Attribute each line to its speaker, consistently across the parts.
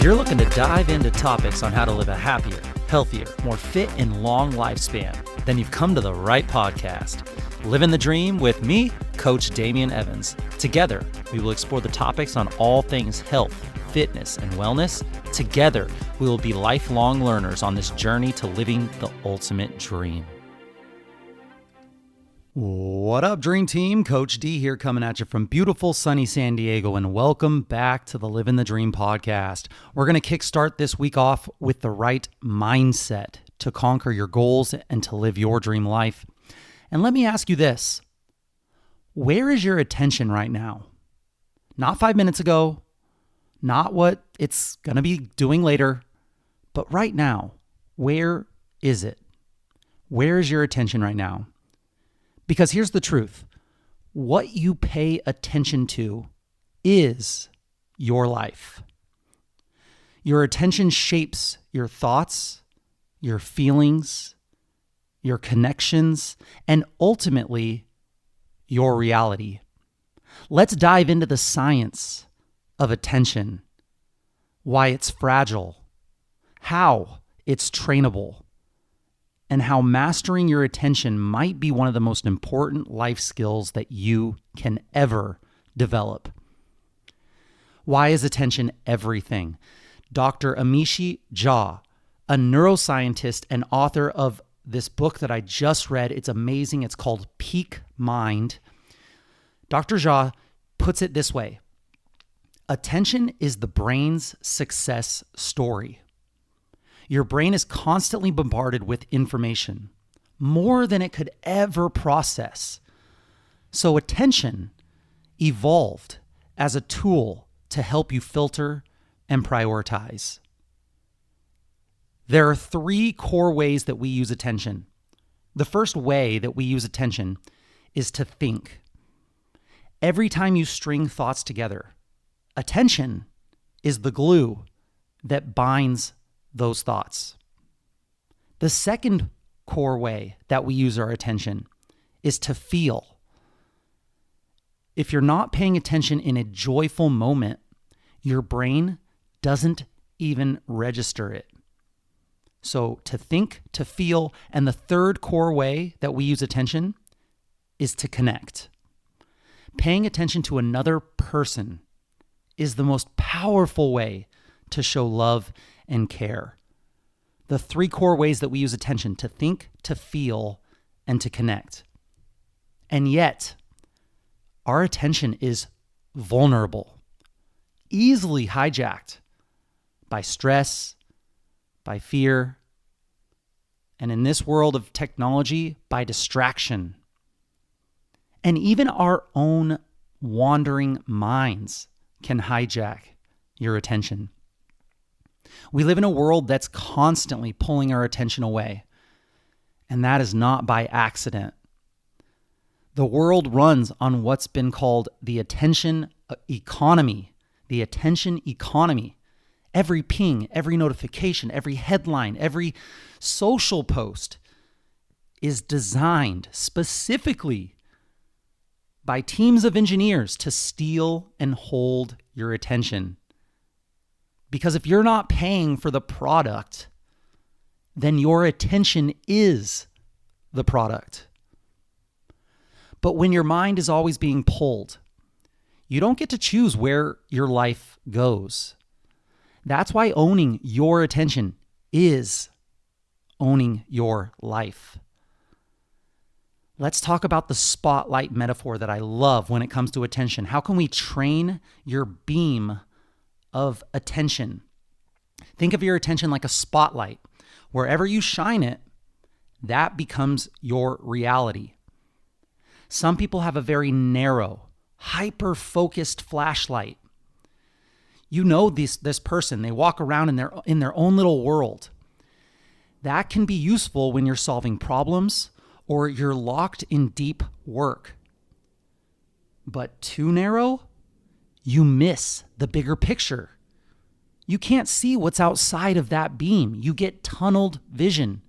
Speaker 1: you're looking to dive into topics on how to live a happier, healthier, more fit, and long lifespan, then you've come to the right podcast. Living the Dream with me, Coach Damian Evans. Together, we will explore the topics on all things health, fitness, and wellness. Together, we will be lifelong learners on this journey to living the ultimate dream. What up, Dream Team? Coach D here coming at you from beautiful sunny San Diego, and welcome back to the Living the Dream podcast. We're going to kickstart this week off with the right mindset to conquer your goals and to live your dream life. And let me ask you this. Where is your attention right now? Not 5 minutes ago, not what it's going to be doing later, but right now, where is it? Where is your attention right now? Because here's the truth. What you pay attention to is your life. Your attention shapes your thoughts, your feelings, your connections, and ultimately, your reality. Let's dive into the science of attention, why it's fragile, how it's trainable, and how mastering your attention might be one of the most important life skills that you can ever develop. Why is attention everything? Dr. Amishi, a neuroscientist and author of this book that I just read, it's amazing. It's called Peak Mind. Dr. Jha puts it this way. Attention is the brain's success story. Your brain is constantly bombarded with information, more than it could ever process. So attention evolved as a tool to help you filter and prioritize. There are 3 core ways that we use attention. The first way that we use attention is to think. Every time you string thoughts together, attention is the glue that binds those thoughts. The second core way that we use our attention is to feel. If you're not paying attention in a joyful moment, your brain doesn't even register it. So to think, to feel, and the third core way that we use attention is to connect. Paying attention to another person is the most powerful way to show love and care. The 3 core ways that we use attention: to think, to feel, and to connect. And yet, our attention is vulnerable, easily hijacked by stress, by fear, and in this world of technology, by distraction. And even our own wandering minds can hijack your attention. We live in a world that's constantly pulling our attention away, and that is not by accident. The world runs on what's been called the attention economy. The attention economy. Every ping, every notification, every headline, every social post is designed specifically by teams of engineers to steal and hold your attention. Because if you're not paying for the product, then your attention is the product. But when your mind is always being pulled, you don't get to choose where your life goes. That's why owning your attention is owning your life. Let's talk about the spotlight metaphor that I love when it comes to attention. How can we train your beam of attention? Think of your attention like a spotlight. Wherever you shine it, that becomes your reality. Some people have a very narrow, hyper-focused flashlight. You know this person, they walk around in their own little world. That can be useful when you're solving problems or you're locked in deep work. But too narrow, you miss the bigger picture. You can't see what's outside of that beam. You get tunneled vision.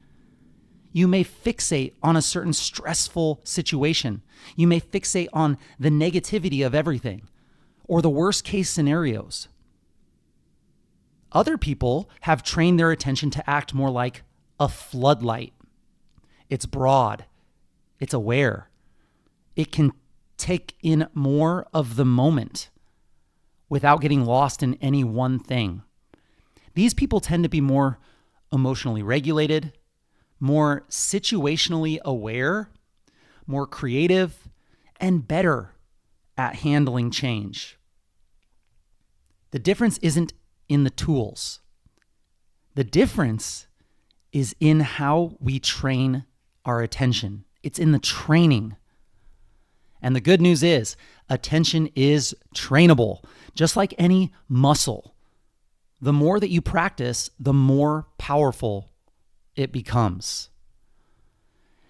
Speaker 1: You may fixate on a certain stressful situation. You may fixate on the negativity of everything or the worst case scenarios. Other people have trained their attention to act more like a floodlight. It's broad, it's aware, it can take in more of the moment without getting lost in any one thing. These people tend to be more emotionally regulated, more situationally aware, more creative, and better at handling change. The difference isn't in the tools. The difference is in how we train our attention. It's in the training. And the good news is, attention is trainable, just like any muscle. The more that you practice, the more powerful it becomes.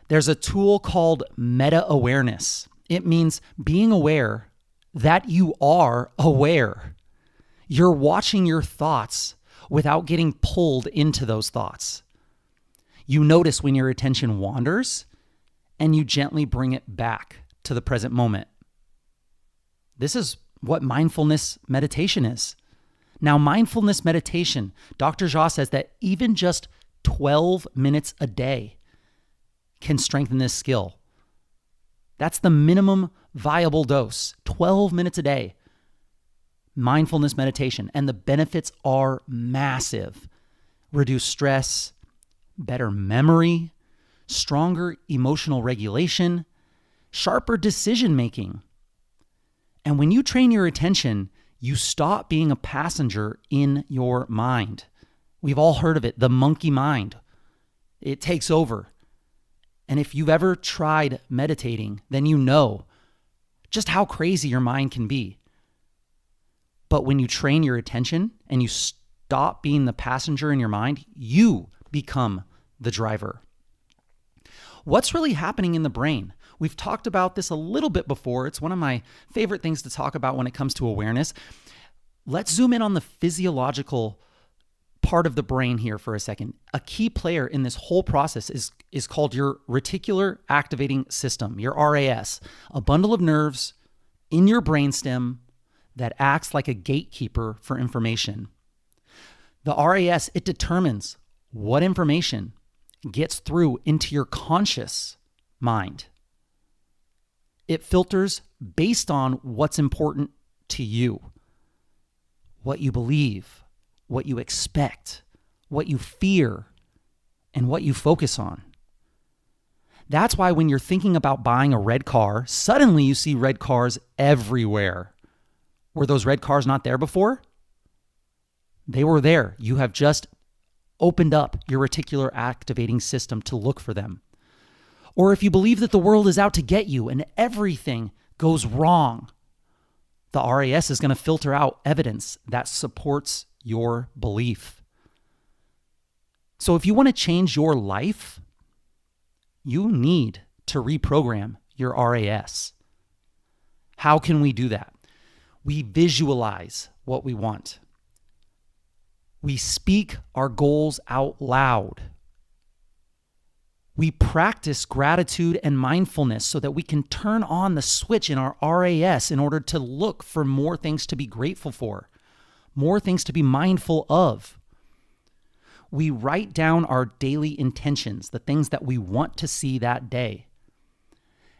Speaker 1: There's a tool called meta-awareness. It means being aware that you are aware. You're watching your thoughts without getting pulled into those thoughts. You notice when your attention wanders and you gently bring it back to the present moment. This is what mindfulness meditation is. Now, mindfulness meditation, Dr. Jha says that even just 12 minutes a day can strengthen this skill. That's the minimum viable dose, 12 minutes a day. Mindfulness meditation, and the benefits are massive. Reduce stress, better memory, stronger emotional regulation, sharper decision making. And when you train your attention, you stop being a passenger in your mind. We've all heard of it, the monkey mind. It takes over. And if you've ever tried meditating, then you know just how crazy your mind can be. But when you train your attention and you stop being the passenger in your mind, you become the driver. What's really happening in the brain? We've talked about this a little bit before. It's one of my favorite things to talk about when it comes to awareness. Let's zoom in on the physiological part of the brain here for a second. A key player in this whole process is called your reticular activating system, your RAS, a bundle of nerves in your brainstem that acts like a gatekeeper for information. The RAS, it determines what information gets through into your conscious mind. It filters based on what's important to you, what you believe, what you expect, what you fear, and what you focus on. That's why when you're thinking about buying a red car, suddenly you see red cars everywhere. Were those red cars not there before? They were there. You have just opened up your reticular activating system to look for them. Or if you believe that the world is out to get you and everything goes wrong, the RAS is going to filter out evidence that supports your belief. So if you want to change your life, you need to reprogram your RAS. How can we do that? We visualize what we want. We speak our goals out loud. We practice gratitude and mindfulness so that we can turn on the switch in our RAS in order to look for more things to be grateful for, more things to be mindful of. We write down our daily intentions, the things that we want to see that day.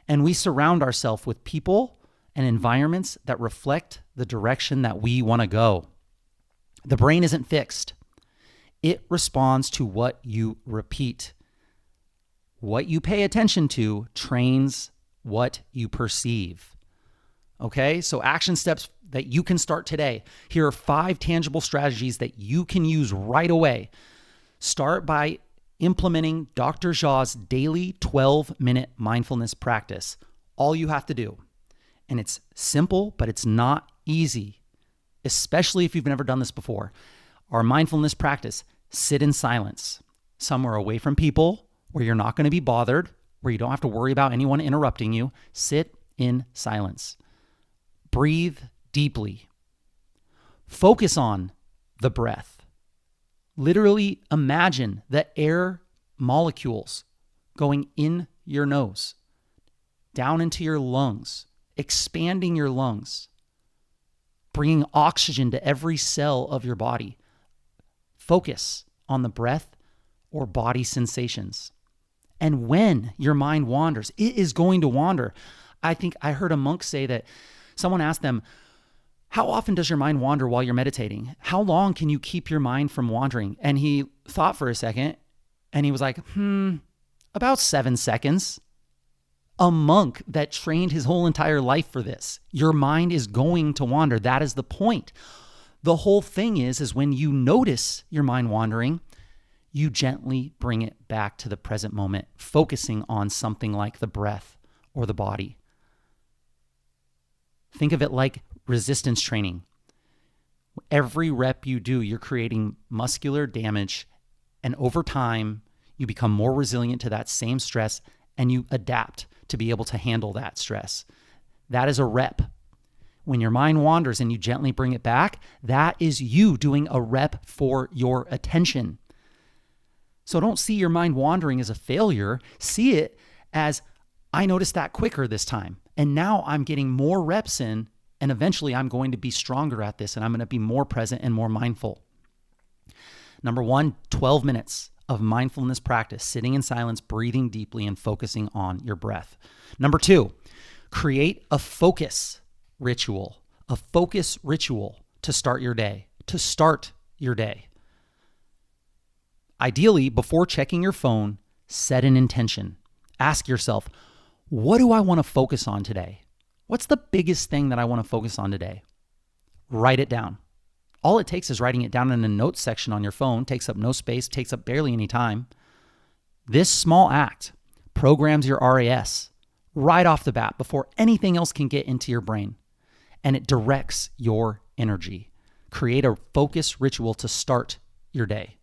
Speaker 1: And we surround ourselves with people and environments that reflect the direction that we want to go. The brain isn't fixed. It responds to what you repeat. What you pay attention to trains what you perceive. Okay, so action steps that you can start today. Here are 5 tangible strategies that you can use right away. Start by implementing Dr. Jha's daily 12-minute mindfulness practice. All you have to do. And it's simple, but it's not easy, especially if you've never done this before. Our mindfulness practice, sit in silence, somewhere away from people, where you're not going to be bothered, where you don't have to worry about anyone interrupting you. Sit in silence. Breathe deeply. Focus on the breath. Literally imagine the air molecules going in your nose, down into your lungs, expanding your lungs, bringing oxygen to every cell of your body. Focus on the breath or body sensations. And when your mind wanders, it is going to wander. I think I heard a monk say that someone asked them, how often does your mind wander while you're meditating? How long can you keep your mind from wandering? And he thought for a second and he was like, about 7 seconds. A monk that trained his whole entire life for this. Your mind is going to wander. That is the point. The whole thing is when you notice your mind wandering, you gently bring it back to the present moment, focusing on something like the breath or the body. Think of it like resistance training. Every rep you do, you're creating muscular damage, and over time, you become more resilient to that same stress, and you adapt to be able to handle that stress. That is a rep. When your mind wanders and you gently bring it back, that is you doing a rep for your attention. So don't see your mind wandering as a failure. See it as, I noticed that quicker this time. And now I'm getting more reps in, and eventually I'm going to be stronger at this, and I'm going to be more present and more mindful. Number 1, 12 minutes of mindfulness practice, sitting in silence, breathing deeply, and focusing on your breath. Number 2, create a focus ritual to start your day. Ideally, before checking your phone, set an intention. Ask yourself, what do I want to focus on today? What's the biggest thing that I want to focus on today? Write it down. All it takes is writing it down in a notes section on your phone. Takes up no space, takes up barely any time. This small act programs your RAS right off the bat before anything else can get into your brain. And it directs your energy. Create a focus ritual to start your day.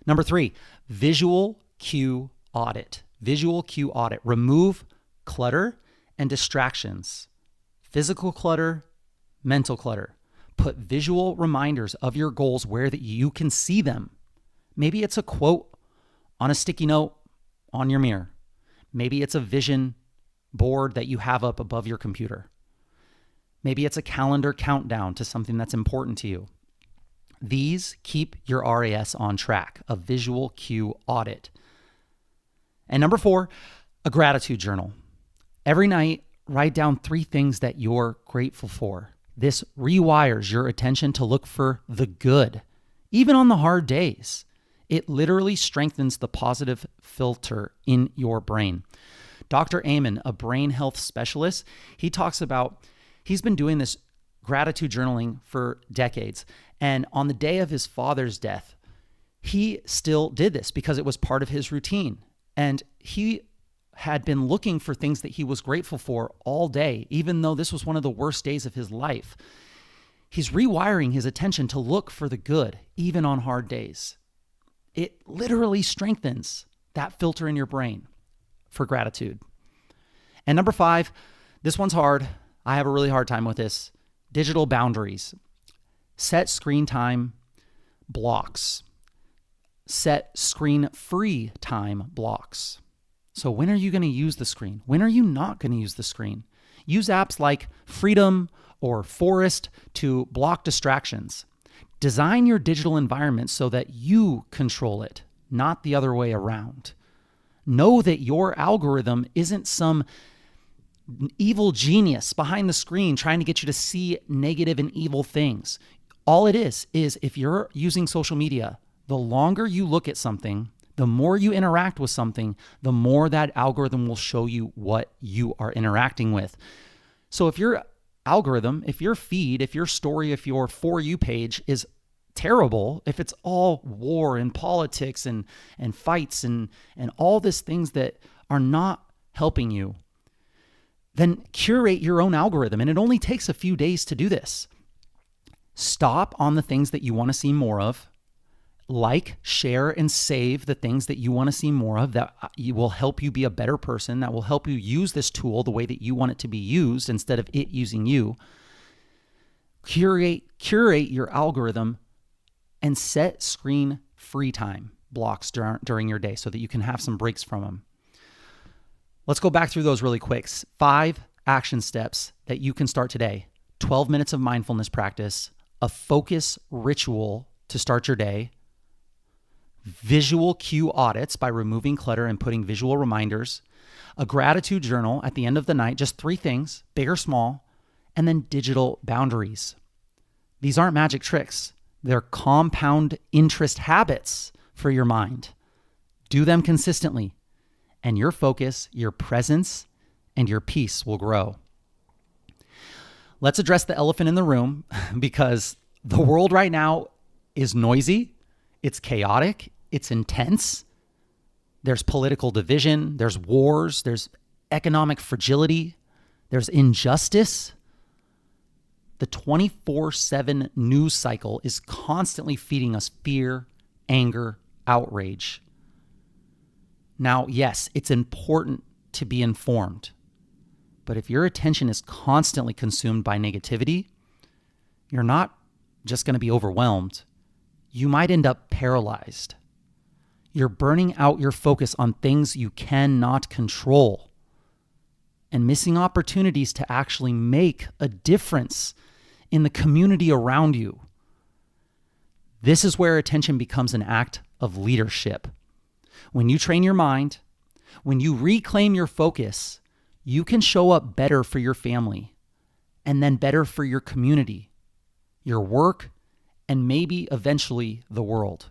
Speaker 1: Number 3, visual cue audit. Visual cue audit. Remove clutter and distractions. Physical clutter, mental clutter. Put visual reminders of your goals where that you can see them. Maybe it's a quote on a sticky note on your mirror. Maybe it's a vision board that you have up above your computer. Maybe it's a calendar countdown to something that's important to you. These keep your RAS on track, a visual cue audit. And number 4, a gratitude journal. Every night, write down 3 things that you're grateful for. This rewires your attention to look for the good, even on the hard days. It literally strengthens the positive filter in your brain. Dr. Amen, a brain health specialist, he talks about, he's been doing this gratitude journaling for decades. And on the day of his father's death, he still did this because it was part of his routine. And he had been looking for things that he was grateful for all day, even though this was one of the worst days of his life. He's rewiring his attention to look for the good, even on hard days. It literally strengthens that filter in your brain for gratitude. And number 5, this one's hard. I have a really hard time with this. Digital boundaries. Set screen time blocks. Set screen-free time blocks. So when are you going to use the screen? When are you not going to use the screen? Use apps like Freedom or Forest to block distractions. Design your digital environment so that you control it, not the other way around. Know that your algorithm isn't some evil genius behind the screen trying to get you to see negative and evil things. All it is if you're using social media, the longer you look at something, the more you interact with something, the more that algorithm will show you what you are interacting with. So if your algorithm, if your feed, if your story, if your For You page is terrible, if it's all war and politics and fights and all these things that are not helping you, then curate your own algorithm. And it only takes a few days to do this. Stop on the things that you want to see more of. Like, share, and save the things that you want to see more of that will help you be a better person, that will help you use this tool the way that you want it to be used instead of it using you. Curate your algorithm and set screen-free time blocks during your day so that you can have some breaks from them. Let's go back through those really quick. 5 action steps that you can start today. 12 minutes of mindfulness practice, a focus ritual to start your day, visual cue audits by removing clutter and putting visual reminders, a gratitude journal at the end of the night, just 3 things, big or small, and then digital boundaries. These aren't magic tricks. They're compound interest habits for your mind. Do them consistently, and your focus, your presence, and your peace will grow. Let's address the elephant in the room, because the world right now is noisy, it's chaotic, it's intense. There's political division, there's wars, there's economic fragility, there's injustice. The 24/7 news cycle is constantly feeding us fear, anger, outrage. Now, yes, it's important to be informed, but if your attention is constantly consumed by negativity, you're not just going to be overwhelmed. You might end up paralyzed. You're burning out your focus on things you cannot control and missing opportunities to actually make a difference in the community around you. This is where attention becomes an act of leadership. When you train your mind, when you reclaim your focus, you can show up better for your family and then better for your community, your work, and maybe eventually the world.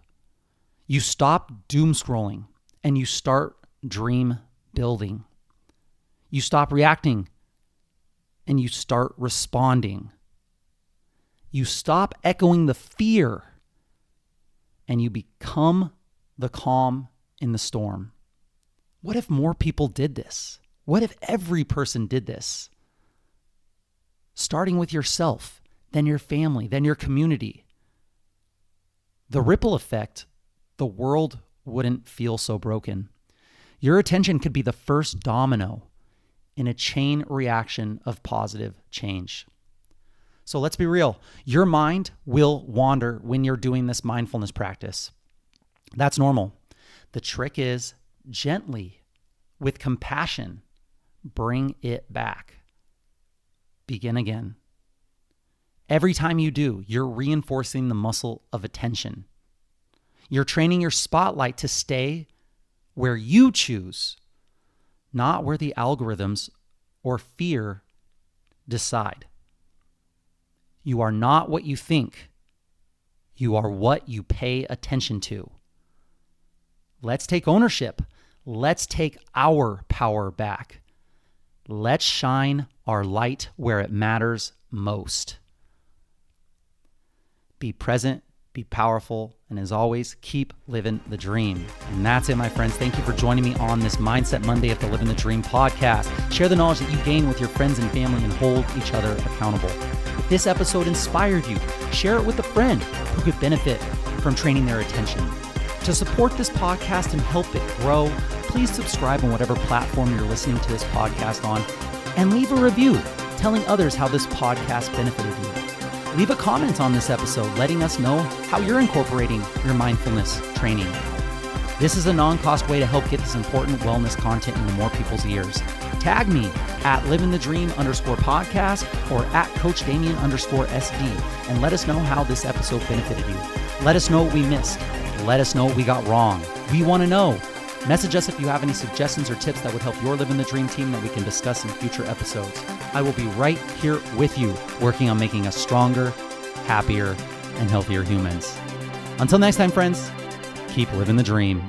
Speaker 1: You stop doom scrolling and you start dream building. You stop reacting and you start responding. You stop echoing the fear and you become the calm in the storm. What if more people did this? What if every person did this? Starting with yourself, then your family, then your community. The ripple effect, the world wouldn't feel so broken. Your attention could be the first domino in a chain reaction of positive change. So let's be real. Your mind will wander when you're doing this mindfulness practice. That's normal. The trick is gently, with compassion, bring it back. Begin again. Every time you do, you're reinforcing the muscle of attention. You're training your spotlight to stay where you choose, not where the algorithms or fear decide. You are not what you think. You are what you pay attention to. Let's take ownership. Let's take our power back. Let's shine our light where it matters most. Be present, be powerful, and as always, keep living the dream. And that's it, my friends. Thank you for joining me on this Mindset Monday of the Living the Dream podcast. Share the knowledge that you gain with your friends and family and hold each other accountable. If this episode inspired you, share it with a friend who could benefit from training their attention. To support this podcast and help it grow, please subscribe on whatever platform you're listening to this podcast on and leave a review telling others how this podcast benefited you. Leave a comment on this episode letting us know how you're incorporating your mindfulness training. This is a non-cost way to help get this important wellness content into more people's ears. Tag me at livingthedream_podcast or at Coach Damien_SD and let us know how this episode benefited you. Let us know what we missed. Let us know what we got wrong. We want to know. Message us if you have any suggestions or tips that would help your Living the Dream team that we can discuss in future episodes. I will be right here with you, working on making us stronger, happier, and healthier humans. Until next time, friends, keep living the dream.